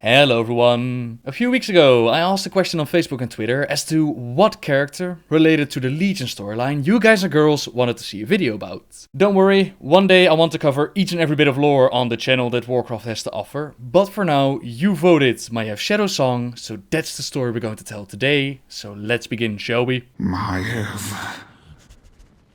Hello everyone! A few weeks ago I asked a question on Facebook and Twitter as to what character related to the Legion storyline you guys and girls wanted to see a video about. Don't worry, one day I want to cover each and every bit of lore on the channel that Warcraft has to offer, but for now you voted Maiev Shadowsong, so that's the story we're going to tell today, so let's begin, shall we? Maiev,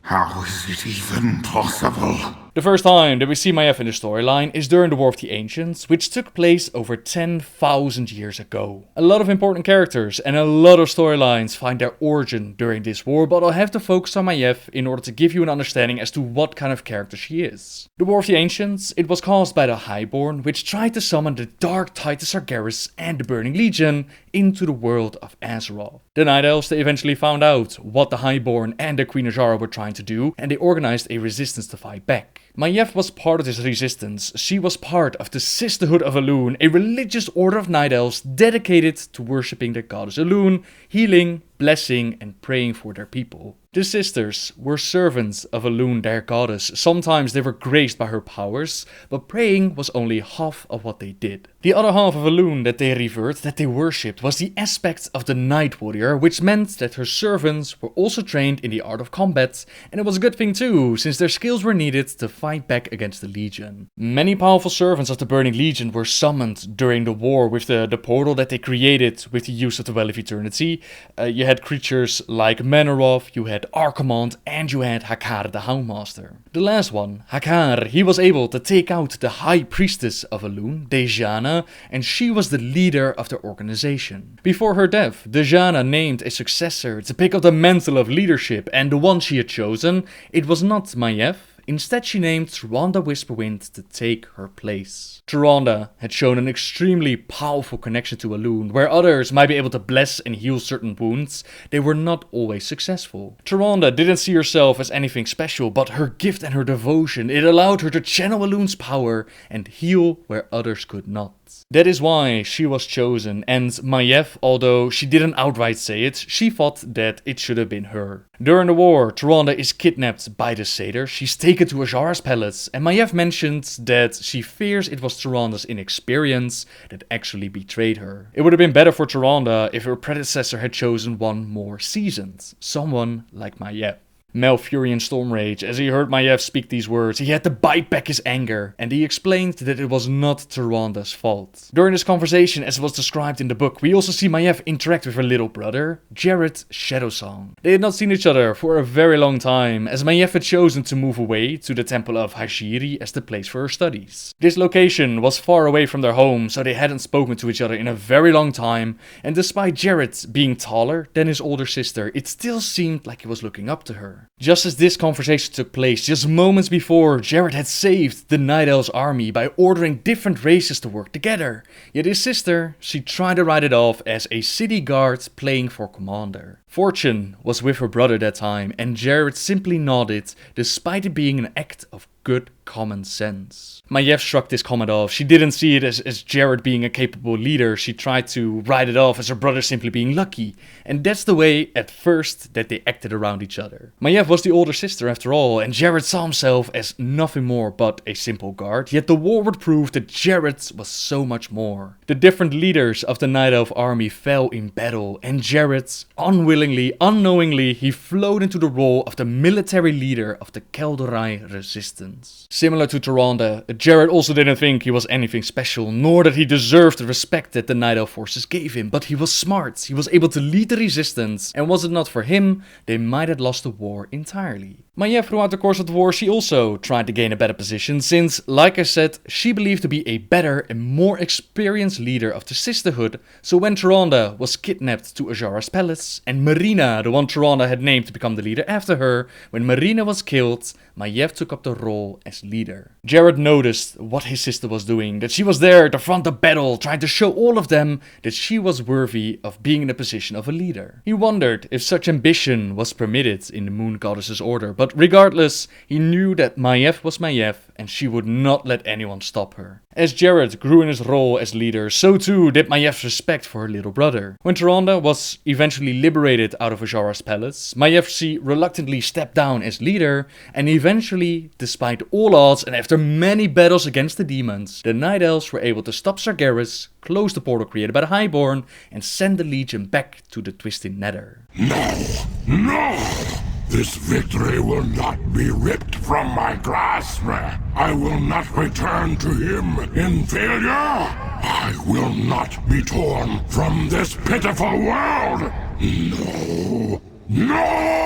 how is it even possible? The first time that we see Maiev in the storyline is during the War of the Ancients, which took place over 10,000 years ago. A lot of important characters and a lot of storylines find their origin during this war, but I'll have to focus on Maiev in order to give you an understanding as to what kind of character she is. The War of the Ancients, it was caused by the Highborn, which tried to summon the Dark Titus Sargeras and the Burning Legion into the world of Azeroth. The Night Elves, they eventually found out what the Highborn and the Queen Azshara were trying to do, and they organized a resistance to fight back. Maiev was part of this resistance. She was part of the Sisterhood of Elune, a religious order of Night Elves dedicated to worshipping the goddess Elune, healing, blessing and praying for their people. The sisters were servants of Elune, their goddess. Sometimes they were graced by her powers, but praying was only half of what they did. The other half of Elune that they revered, that they worshipped, was the aspect of the Night Warrior, which meant that her servants were also trained in the art of combat, and it was a good thing too, since their skills were needed to fight back against the Legion. Many powerful servants of the Burning Legion were summoned during the war with the portal that they created with the use of the Well of Eternity. You had creatures like Manoroth, you had Archimonde, and you had Hakar the Houndmaster. The last one, Hakar, he was able to take out the High Priestess of Elune, Dejana, and she was the leader of the organization. Before her death, Dejana named a successor to pick up the mantle of leadership, and the one she had chosen, it was not Maiev. Instead, she named Tyrande Whisperwind to take her place. Tyrande had shown an extremely powerful connection to Elune. Where others might be able to bless and heal certain wounds, they were not always successful. Tyrande didn't see herself as anything special, but her gift and her devotion, it allowed her to channel Elune's power and heal where others could not. That is why she was chosen, and Maiev, although she didn't outright say it, she thought that it should have been her. During the war, Tyrande is kidnapped by the Satyr, she's taken to Azshara's palace, and Maiev mentioned that she fears it was Tyrande's inexperience that actually betrayed her. It would have been better for Tyrande if her predecessor had chosen one more seasoned, someone like Maiev. Malfurion Stormrage, as he heard Maiev speak these words, he had to bite back his anger, and he explained that it was not Tyrande's fault. During this conversation, as it was described in the book, we also see Maiev interact with her little brother, Maiev Shadowsong. They had not seen each other for a very long time, as Maiev had chosen to move away to the Temple of Hashiri as the place for her studies. This location was far away from their home, so they hadn't spoken to each other in a very long time, and despite Jared being taller than his older sister, it still seemed like he was looking up to her. Just as this conversation took place, just moments before, Jared had saved the Night Elves army by ordering different races to work together. Yet his sister, she tried to write it off as a city guard playing for commander. Fortune was with her brother that time, and Jared simply nodded, despite it being an act of good common sense. Maiev shrugged this comment off. She didn't see it as Jared being a capable leader. She tried to write it off as her brother simply being lucky. And that's the way, at first, that they acted around each other. Maiev was the older sister after all, and Jared saw himself as nothing more but a simple guard. Yet the war would prove that Jared was so much more. The different leaders of the Night Elf army fell in battle, and Jared, unwillingly, unknowingly, he flowed into the role of the military leader of the Keldorai resistance. Similar to Tyrande, Jared also didn't think he was anything special, nor that he deserved the respect that the Night Elf forces gave him, but he was smart, he was able to lead the resistance, and was it not for him, they might have lost the war entirely. Maiev, throughout the course of the war, she also tried to gain a better position, since, like I said, she believed to be a better and more experienced leader of the Sisterhood, so when Tyrande was kidnapped to Azshara's palace, and Marina, the one Tyrande had named to become the leader after her, when Marina was killed, Maiev took up the role as leader. Jared noticed what his sister was doing, that she was there at the front of battle, trying to show all of them that she was worthy of being in the position of a leader. He wondered if such ambition was permitted in the Moon Goddess's order, but but regardless, he knew that Maiev was Maiev and she would not let anyone stop her. As Jared grew in his role as leader, so too did Maiev's respect for her little brother. When Tyrande was eventually liberated out of Azshara's palace, Maiev reluctantly stepped down as leader, and eventually, despite all odds and after many battles against the demons, the Night Elves were able to stop Sargeras, close the portal created by the Highborn, and send the Legion back to the Twisting Nether. No! This victory will not be ripped from my grasp. I will not return to him in failure. I will not be torn from this pitiful world. No!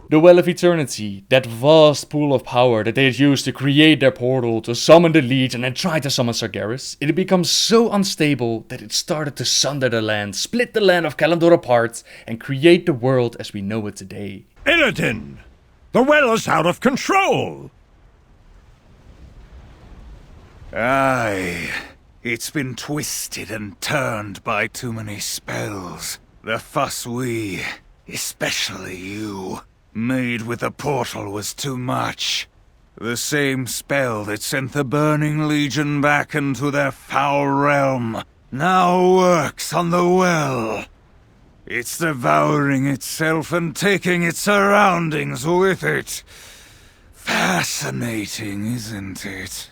The Well of Eternity, that vast pool of power that they had used to create their portal to summon the Legion and try to summon Sargeras, it had become so unstable that it started to sunder the land, split the land of Kalimdor apart, and create the world as we know it today. Illidan! The well is out of control! Aye, it's been twisted and turned by too many spells. The fuss we, especially you, made with the portal was too much. The same spell that sent the Burning Legion back into their foul realm now works on the well. It's devouring itself and taking its surroundings with it. Fascinating, isn't it?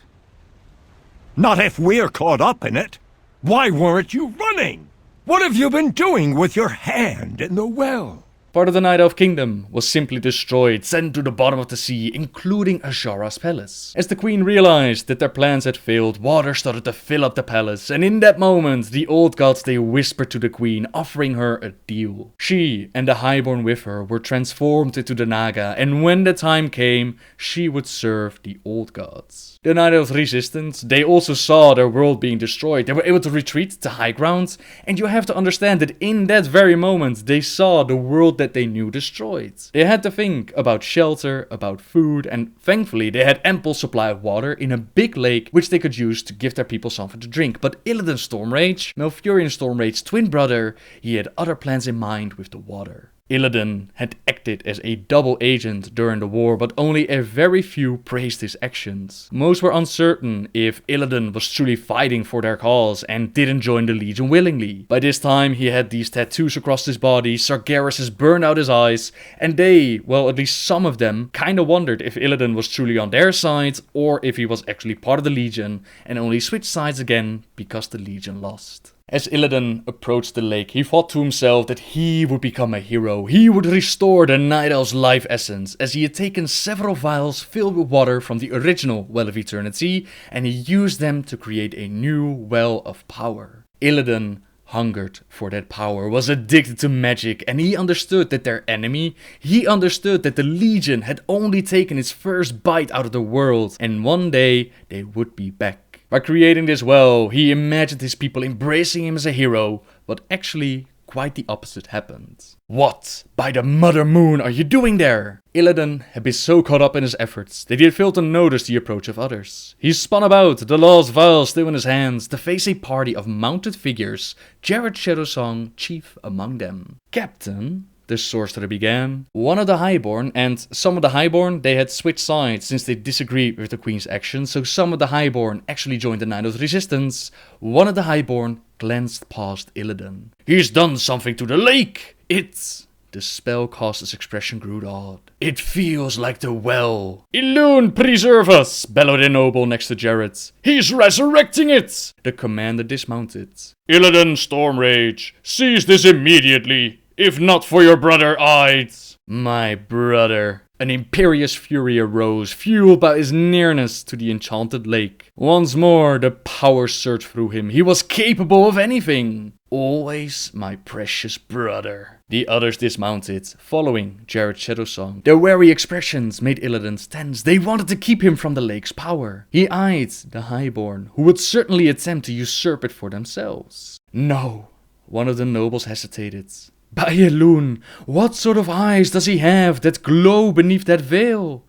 Not if we're caught up in it. Why weren't you running? What have you been doing with your hand in the well? Part of the Night Elf Kingdom was simply destroyed, sent to the bottom of the sea, including Azshara's palace. As the Queen realized that their plans had failed, water started to fill up the palace, and in that moment, the old gods they whispered to the Queen, offering her a deal. She and the Highborn with her were transformed into the Naga, and when the time came, she would serve the old gods. The Night Elves resistance, they also saw their world being destroyed. They were able to retreat to high ground, and you have to understand that in that very moment, they saw the world that they knew destroyed. They had to think about shelter, about food, and thankfully they had ample supply of water in a big lake which they could use to give their people something to drink. But Illidan Stormrage, Malfurion Stormrage's twin brother, he had other plans in mind with the water. Illidan had acted as a double agent during the war, but only a very few praised his actions. Most were uncertain if Illidan was truly fighting for their cause and didn't join the Legion willingly. By this time he had these tattoos across his body, Sargeras has burned out his eyes, and they, well at least some of them, kinda wondered if Illidan was truly on their side or if he was actually part of the Legion and only switched sides again because the Legion lost. As Illidan approached the lake, he thought to himself that he would become a hero. He would restore the Night Elf's life essence, as he had taken several vials filled with water from the original Well of Eternity, and he used them to create a new Well of Power. Illidan hungered for that power, was addicted to magic, and he understood that their enemy, he understood that the Legion had only taken its first bite out of the world, and one day they would be back. By creating this well, he imagined his people embracing him as a hero, but actually quite the opposite happened. What, by the Mother Moon, are you doing there? Illidan had been so caught up in his efforts that he had failed to notice the approach of others. He spun about, the last vial still in his hands, to face a party of mounted figures, Maiev Shadowsong chief among them. Captain, the sorcerer began. One of the Highborn, and some of the Highborn, they had switched sides since they disagreed with the Queen's actions, so some of the Highborn actually joined the Night Elf Resistance. One of the Highborn glanced past Illidan. "He's done something to the lake! It's..." The spellcaster's expression grew odd. "It feels like the well." "Illusion, preserve us!" bellowed a noble next to Jared. "He's resurrecting it!" The commander dismounted. "Illidan Stormrage, seize this immediately! If not for your brother, I'd..." My brother. An imperious fury arose, fueled by his nearness to the enchanted lake. Once more, the power surged through him. He was capable of anything. "Always my precious brother." The others dismounted, following Maiev Shadowsong. Their wary expressions made Illidan tense. They wanted to keep him from the lake's power. He eyed the Highborn, who would certainly attempt to usurp it for themselves. "No." One of the nobles hesitated. "By Elune, what sort of eyes does he have that glow beneath that veil?"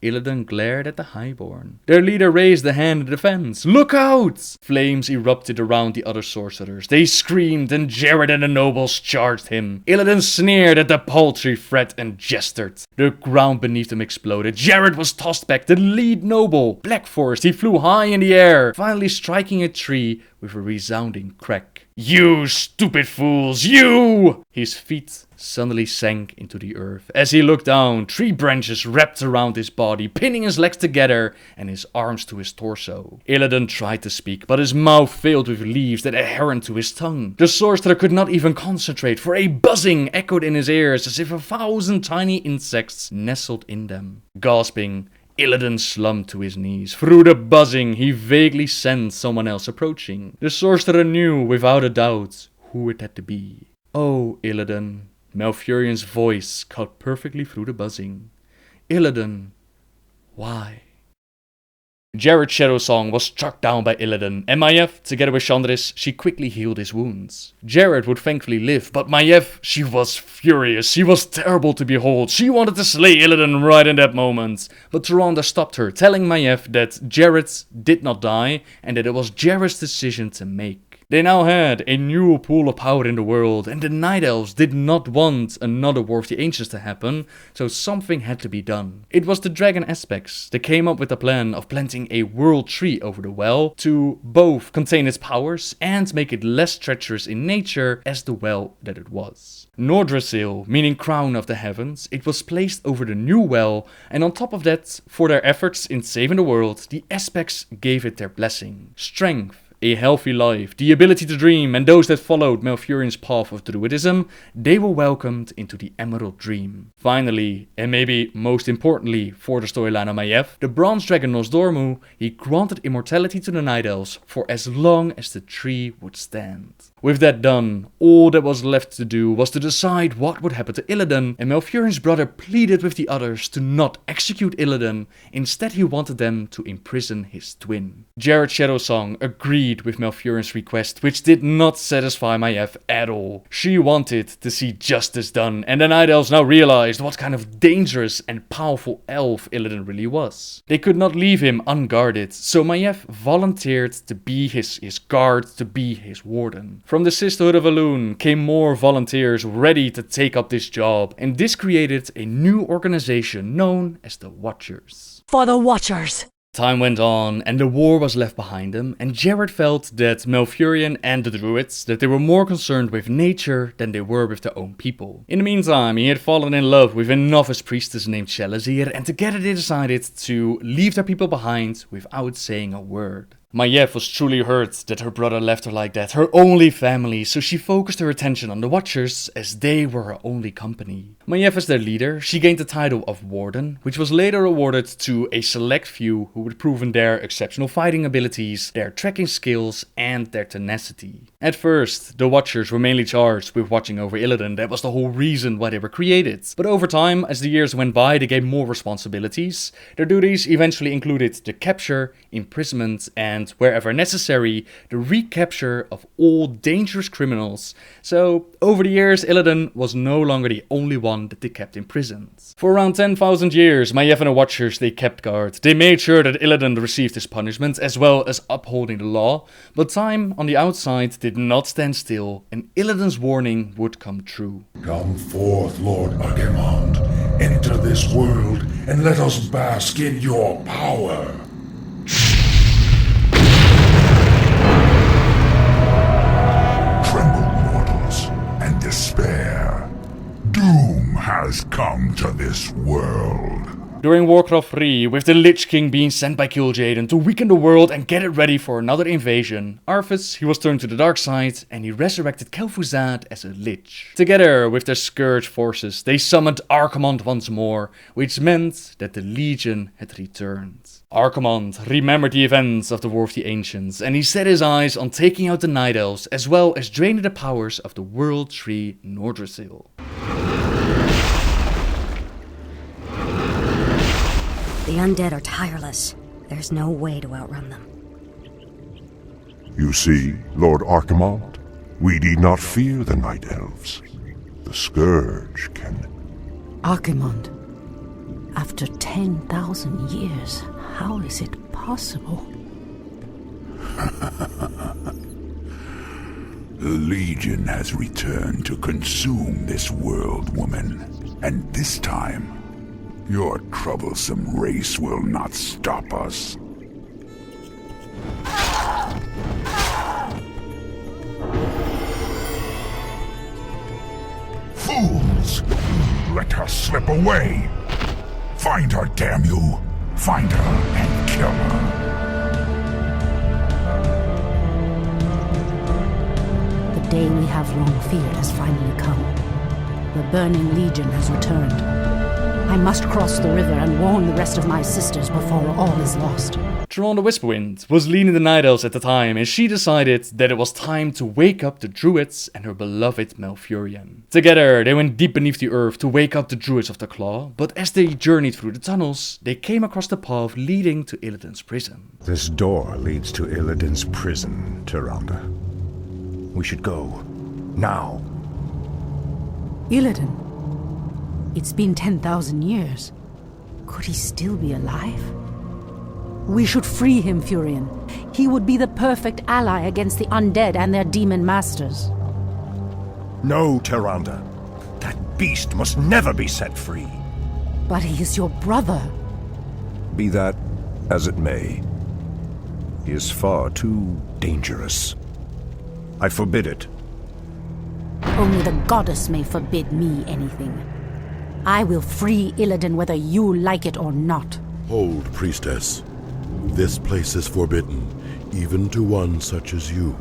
Illidan glared at the Highborn. Their leader raised a hand in defense. Look out! Flames erupted around the other sorcerers. They screamed and Jared and the nobles charged him. Illidan sneered at the paltry threat and gestured. The ground beneath them exploded. Jared was tossed back. The lead noble, Black Forest, he flew high in the air, finally striking a tree with a resounding crack. You stupid fools, you! His feet suddenly sank into the earth. As he looked down, tree branches wrapped around his body, pinning his legs together and his arms to his torso. Illidan tried to speak, but his mouth filled with leaves that adhered to his tongue. The sorcerer could not even concentrate, for a buzzing echoed in his ears as if 1,000 tiny insects nestled in them. Gasping, Illidan slumped to his knees. Through the buzzing, he vaguely sensed someone else approaching. The sorcerer knew, without a doubt, who it had to be. Oh, Illidan. Malfurion's voice cut perfectly through the buzzing. Illidan, why? Maiev Shadowsong was struck down by Illidan, and Maiev, together with Chandris, she quickly healed his wounds. Jared would thankfully live, but Maiev, she was furious. She was terrible to behold. She wanted to slay Illidan right in that moment. But Tyrande stopped her, telling Maiev that Jared did not die, and that it was Jared's decision to make. They now had a new pool of power in the world, and the Night Elves did not want another War of the Ancients to happen, so something had to be done. It was the dragon aspects that came up with the plan of planting a world tree over the well to both contain its powers and make it less treacherous in nature as the well that it was. Nordrasil, meaning crown of the heavens, it was placed over the new well, and on top of that, for their efforts in saving the world, the aspects gave it their blessing. Strength, a healthy life, the ability to dream, and those that followed Malfurion's path of druidism, they were welcomed into the Emerald Dream. Finally, and maybe most importantly for the storyline of Maiev, the bronze dragon Nosdormu, he granted immortality to the Night Elves for as long as the tree would stand. With that done, all that was left to do was to decide what would happen to Illidan, and Malfurion's brother pleaded with the others to not execute Illidan. Instead, he wanted them to imprison his twin. Maiev Shadowsong agreed with Malfurion's request, which did not satisfy Maiev at all. She wanted to see justice done, and the Night Elves now realized what kind of dangerous and powerful elf Illidan really was. They could not leave him unguarded, so Maiev volunteered to be his guard, to be his warden. From the Sisterhood of Elune came more volunteers ready to take up this job, and this created a new organization known as the Watchers. For the Watchers! Time went on, and the war was left behind them, and Jared felt that Malfurion and the Druids, that they were more concerned with nature than they were with their own people. In the meantime, he had fallen in love with a novice priestess named Shelazir, and together they decided to leave their people behind without saying a word. Maiev was truly hurt that her brother left her like that, her only family, so she focused her attention on the Watchers as they were her only company. Maiev as their leader, she gained the title of Warden, which was later awarded to a select few who had proven their exceptional fighting abilities, their tracking skills, and their tenacity. At first, the Watchers were mainly charged with watching over Illidan. That was the whole reason why they were created. But over time, as the years went by, they gained more responsibilities. Their duties eventually included the capture, imprisonment, and wherever necessary, the recapture of all dangerous criminals. So, over the years, Illidan was no longer the only one that they kept imprisoned. For around 10,000 years, Maiev and the Watchers, they kept guard. They made sure that Illidan received his punishment, as well as upholding the law. But time on the outside did not stand still, and Illidan's warning would come true. Come forth, Lord Archimond. Enter this world, and let us bask in your power. Despair. Doom has come to this world. During Warcraft 3, with the Lich King being sent by Kil'jaeden to weaken the world and get it ready for another invasion, Arthas, he was turned to the dark side and he resurrected Kel'Thuzad as a Lich. Together with their Scourge forces, they summoned Archimond once more, which meant that the Legion had returned. Archimond remembered the events of the War of the Ancients, and he set his eyes on taking out the Night Elves, as well as draining the powers of the World Tree Nordrasil. The undead are tireless. There's no way to outrun them. You see, Lord Archimond, we need not fear the Night Elves. The Scourge can... Archimond, I've After 10,000 years, how is it possible? The Legion has returned to consume this world, woman. And this time, your troublesome race will not stop us. Fools! Let her slip away! Find her, damn you! Find her and kill her! The day we have long feared has finally come. The Burning Legion has returned. I must cross the river and warn the rest of my sisters before all is lost. Tyrande Whisperwind was leading the Night Elves at the time, and she decided that it was time to wake up the Druids and her beloved Malfurion. Together, they went deep beneath the earth to wake up the Druids of the Claw, but as they journeyed through the tunnels, they came across the path leading to Illidan's prison. This door leads to Illidan's prison, Tyrande. We should go. Now. Illidan? It's been 10,000 years. Could he still be alive? We should free him, Furion. He would be the perfect ally against the undead and their demon masters. No, Tyrande. That beast must never be set free. But he is your brother. Be that as it may, he is far too dangerous. I forbid it. Only the goddess may forbid me anything. I will free Illidan whether you like it or not. Hold, priestess. This place is forbidden, even to one such as you.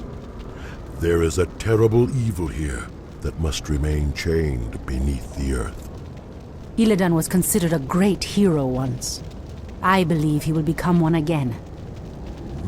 There is a terrible evil here that must remain chained beneath the earth. Illidan was considered a great hero once. I believe he will become one again.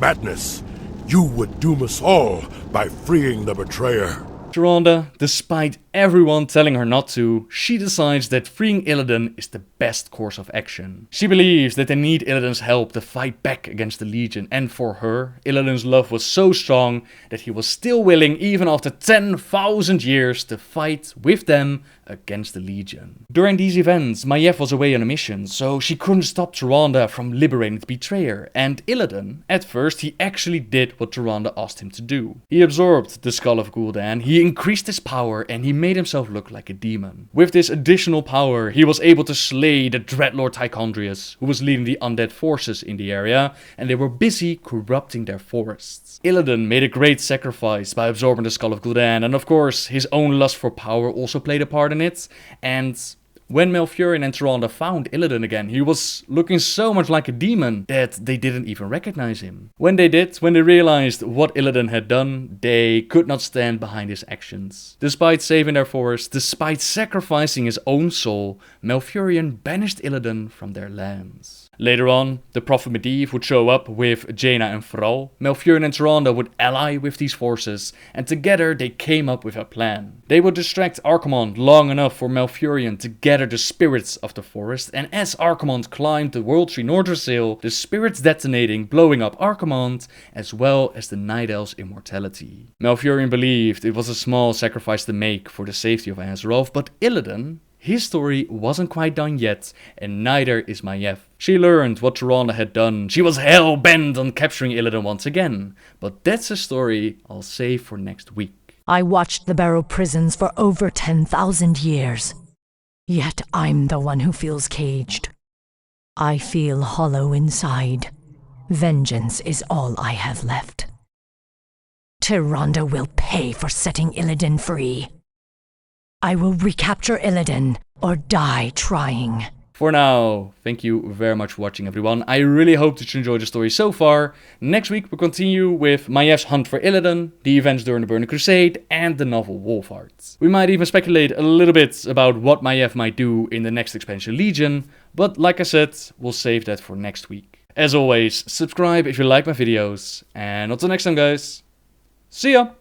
Madness! You would doom us all by freeing the betrayer. Tyrande, despite everyone telling her not to, she decides that freeing Illidan is the best course of action. She believes that they need Illidan's help to fight back against the Legion, and for her, Illidan's love was so strong that he was still willing, even after 10,000 years, to fight with them against the Legion. During these events, Maiev was away on a mission, so she couldn't stop Tyrande from liberating the betrayer, and Illidan, at first, he actually did what Tyrande asked him to do. He absorbed the skull of Gul'dan, he increased his power, and he made himself look like a demon. With this additional power, he was able to slay the Dreadlord Tychondrius, who was leading the undead forces in the area, and they were busy corrupting their forests. Illidan made a great sacrifice by absorbing the skull of Gul'dan, and of course, his own lust for power also played a part in it, and when Malfurion and Tyrande found Illidan again, he was looking so much like a demon that they didn't even recognize him. When they did, when they realized what Illidan had done, they could not stand behind his actions. Despite saving their forest, despite sacrificing his own soul, Malfurion banished Illidan from their lands. Later on, the Prophet Maiev would show up with Jaina and Thrall. Malfurion and Tyrande would ally with these forces, and together they came up with a plan. They would distract Archimonde long enough for Malfurion to gather the spirits of the forest, and as Archimonde climbed the World Tree Nordrassil, the spirits detonating, blowing up Archimonde, as well as the Night Elf's immortality. Malfurion believed it was a small sacrifice to make for the safety of Azeroth, but Illidan, his story wasn't quite done yet, and neither is Maiev. She learned what Tyrande had done. She was hell-bent on capturing Illidan once again. But that's a story I'll save for next week. I watched the Barrow prisons for over 10,000 years. Yet I'm the one who feels caged. I feel hollow inside. Vengeance is all I have left. Tyrande will pay for setting Illidan free. I will recapture Illidan, or die trying. For now, thank you very much for watching, everyone. I really hope that you enjoyed the story so far. Next week we'll continue with Maiev's hunt for Illidan, the events during the Burning Crusade, and the novel Wolfheart. We might even speculate a little bit about what Maiev might do in the next expansion Legion, but like I said, we'll save that for next week. As always, subscribe if you like my videos, and until next time guys, see ya!